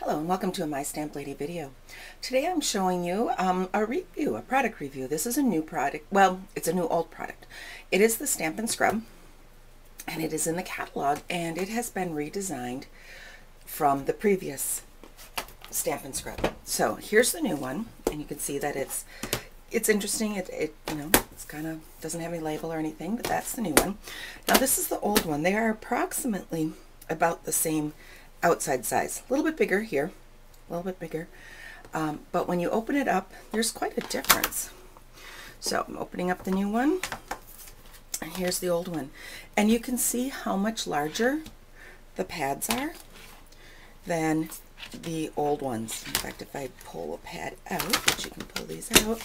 Hello and welcome to a My Stamp Lady video. Today I'm showing you a product review. This is a new product. Well, it's a new old product. It is the Stampin' Scrub, and it is in the catalog, and it has been redesigned from the previous Stampin' Scrub. So here's the new one, and you can see that it's interesting. It's kind of doesn't have any label or anything, but that's the new one. Now this is the old one. They are approximately about the same outside size, a little bit bigger here, a little bit bigger, but when you open it up, there's quite a difference. So I'm opening up the new one, and here's the old one, and you can see how much larger the pads are than the old ones. In fact, if I pull a pad out, which you can pull these out,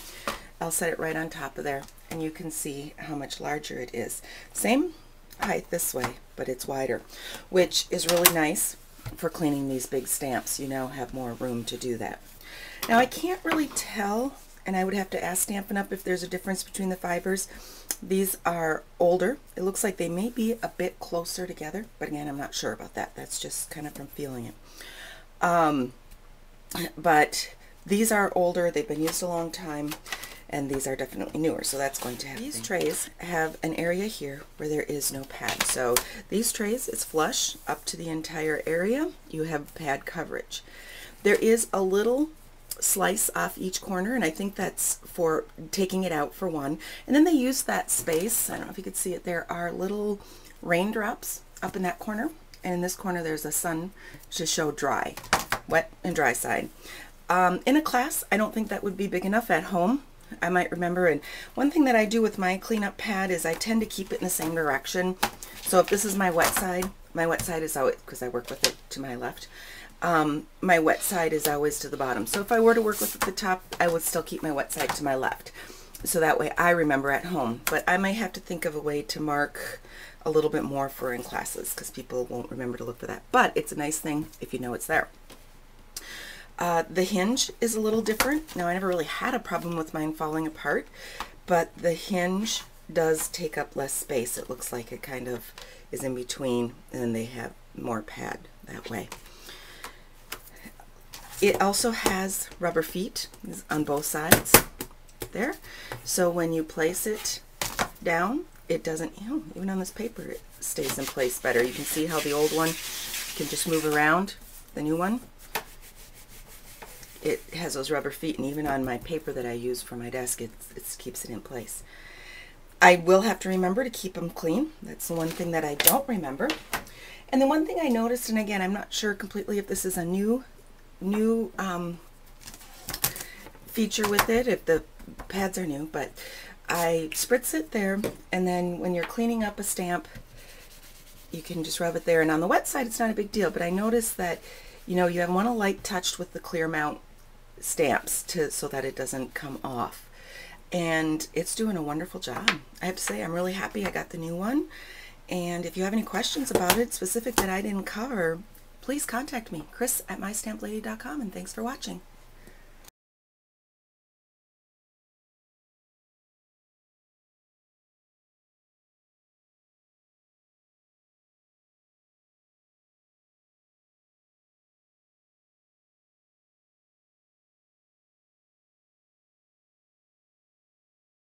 I'll set it right on top of there, and you can see how much larger it is. Same height this way, but it's wider, which is really nice for cleaning these big stamps. You now have more room to do that. Now I can't really tell, and I would have to ask Stampin' Up! If there's a difference between the fibers. These are older. It looks like they may be a bit closer together, but again, I'm not sure about that. That's just kind of from feeling it. But these are older. They've been used a long time, and these are definitely newer, so that's going to have these trays have an area here where there is no pad. So these trays, it's flush up to the entire area. You have pad coverage. There is a little slice off each corner, and I think that's for taking it out for one. And then they use that space. I don't know if you could see it. There are little raindrops up in that corner, and in this corner there's a sun to show dry, wet and dry side. In a class, I don't think that would be big enough. At home, I might remember, and one thing that I do with my cleanup pad is I tend to keep it in the same direction. So if this is my wet side is always, because I work with it to my left, my wet side is always to the bottom. So if I were to work with it at the top, I would still keep my wet side to my left. So that way I remember at home. But I may have to think of a way to mark a little bit more for in classes, because people won't remember to look for that. But it's a nice thing if you know it's there. The hinge is a little different. Now, I never really had a problem with mine falling apart, but the hinge does take up less space. It looks like it kind of is in between, and then they have more pad that way. It also has rubber feet on both sides there. So when you place it down, it doesn't, even on this paper, it stays in place better. You can see how the old one can just move around, the new one. It has those rubber feet, and even on my paper that I use for my desk, it keeps it in place. I will have to remember to keep them clean. That's the one thing that I don't remember. And the one thing I noticed, and again, I'm not sure completely if this is a new feature with it, if the pads are new, but I spritz it there, and then when you're cleaning up a stamp, you can just rub it there. And on the wet side, it's not a big deal, but I noticed that, you want a light touch with the clear mount stamps so that it doesn't come off, and it's doing a wonderful job. I have to say, I'm really happy I got the new one, and if you have any questions about it specific that I didn't cover, please contact me, Chris@mystamplady.com, and thanks for watching.